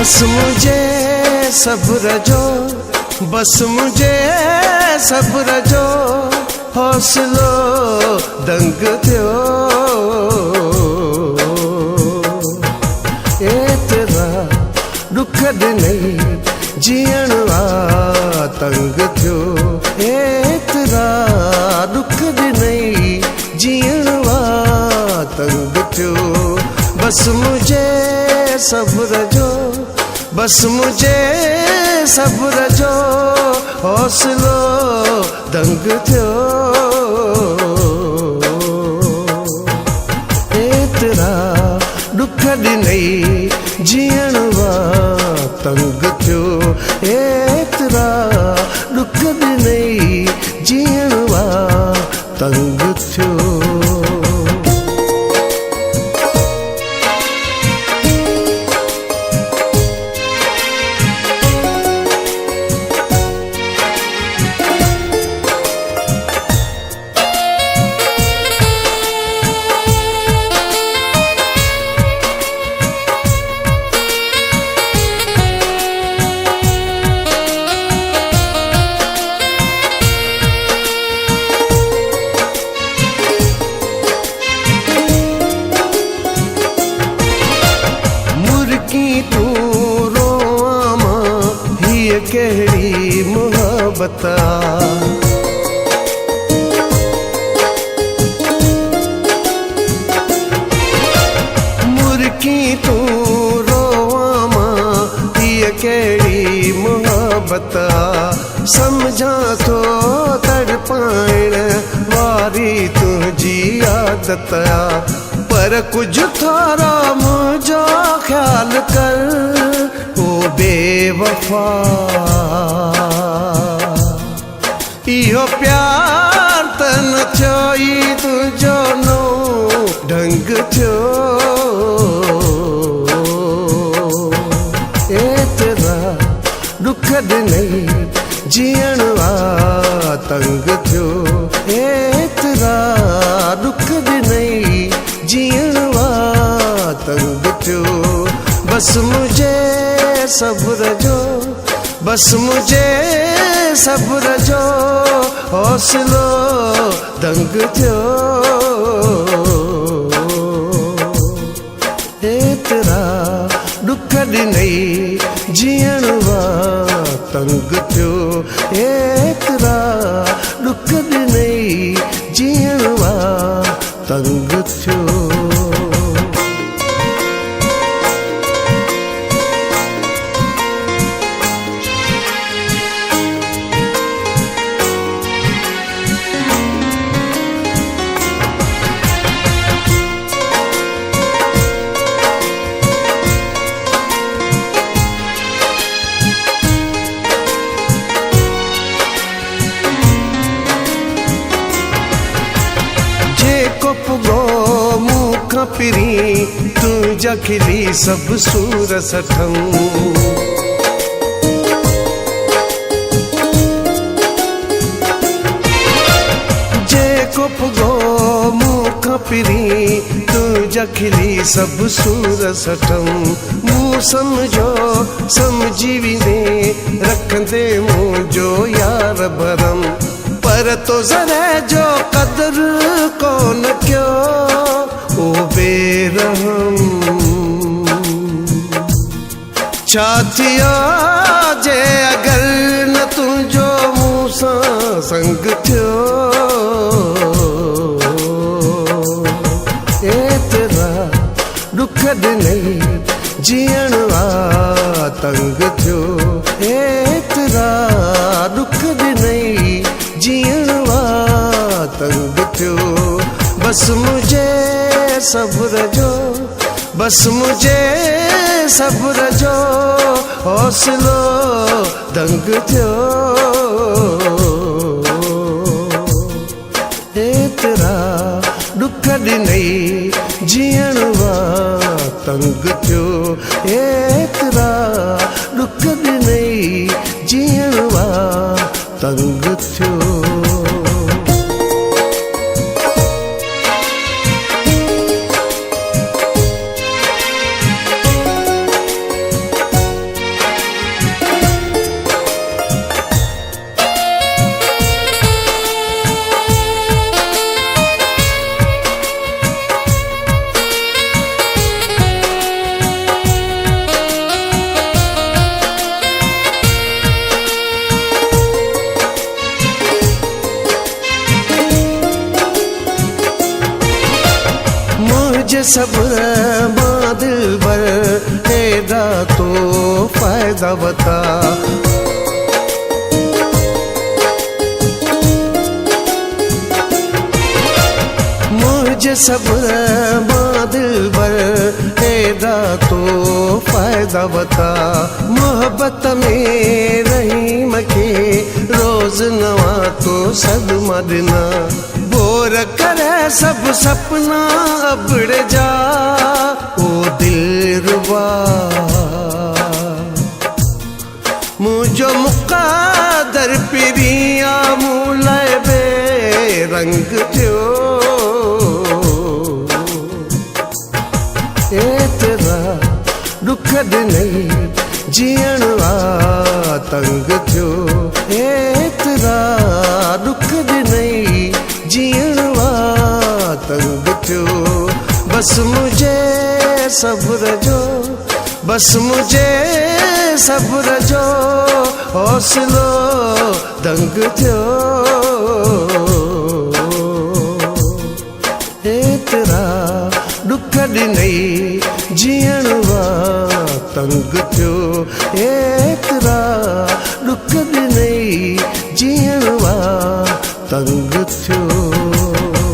बस मुझे सब्र जो, बस मुझे सब्र जो, हौसलो दंग थियो। एतिरा दुख ॾिनई जीअण वा तंग थियो। एतिरा दुख ॾिनई जीअण वा तंग थियो। बस मुझे सब्र जो, बस मुझे सब्र जो, हौसलो दंग थियो। एतिरा दुख ॾिनई जीअण वा तंग थियो। एतिरा दुख ॾिनई जीअण वा तंग थियो। केड़ी मोहब्बत मुर्की तू रोवा ये केड़ी मोहब्बत। समझा तो तड़पाइण वारी तुझी आदत, पर कुछ थोड़ा मुझो ख्याल कर ओ बेवफा। इहो प्यार त न थियो, ई तुझो नो ढंग थियो। एतिरा दुख ॾिनई जीअण वा तंग थियो। एतिरा दुख ॾिनई जीअण वा तंग थियो। बस मुझे सब्र जो, बस मुझे सब्र जो, हौसलो दंग थियो। एतिरा दुख ॾिनई जीअण वा तंग थियो। एतिरा दुख ॾिनई जीअण वा तंग थियो। पिरी तुझा खिली सब सूर सठम। जेको पुगो मुख पिरी तुझा खिली सब सूर सठम। मूं समझो समझी विने रखंदे मुझो यार भरम, पर तो ज़रे जो कदर कोन क्यो ओ बेरहम। छा थियो जे अगर न तुझो मूंसां संग थियो। एतिरा दुख ॾिनई जीअण वा तंग थियो। एतिरा दुख ॾिनई जीअण वा तंग थियो। बस मुझे सब्र जो, बस मुझे सब्र जो, हौसलो दंग थियो। एतिरा दुख ॾिनई जीअण वा तंग थियो। एतिरा दुख ॾिनई जीअण वा तंग थियो। सब्र मां दिलबर एदा तो फायदा बता मुझे सब्र मां दिलबर एदा तो फायदा बता मोहब्बत में रहीम के रोज नवा तो सदमा दिना बोर करे सब सपना अबड़ जा ओ दिलरुबा मुझो मुक़ादर पिरिया मूलाए बेरंग थियो एतरा दुख ॾिनई जीअण आ तंग थियो एतरा दुख ॾिनई जीअण आ तंग थियो बस मुझे सब्र जो बस मुझे सब्र जो हौसलो दंग थियो एतरा दुख ॾिनई जीअण वा तंग थियो एतरा दुख ॾिनई जीअण वा तंग थियो।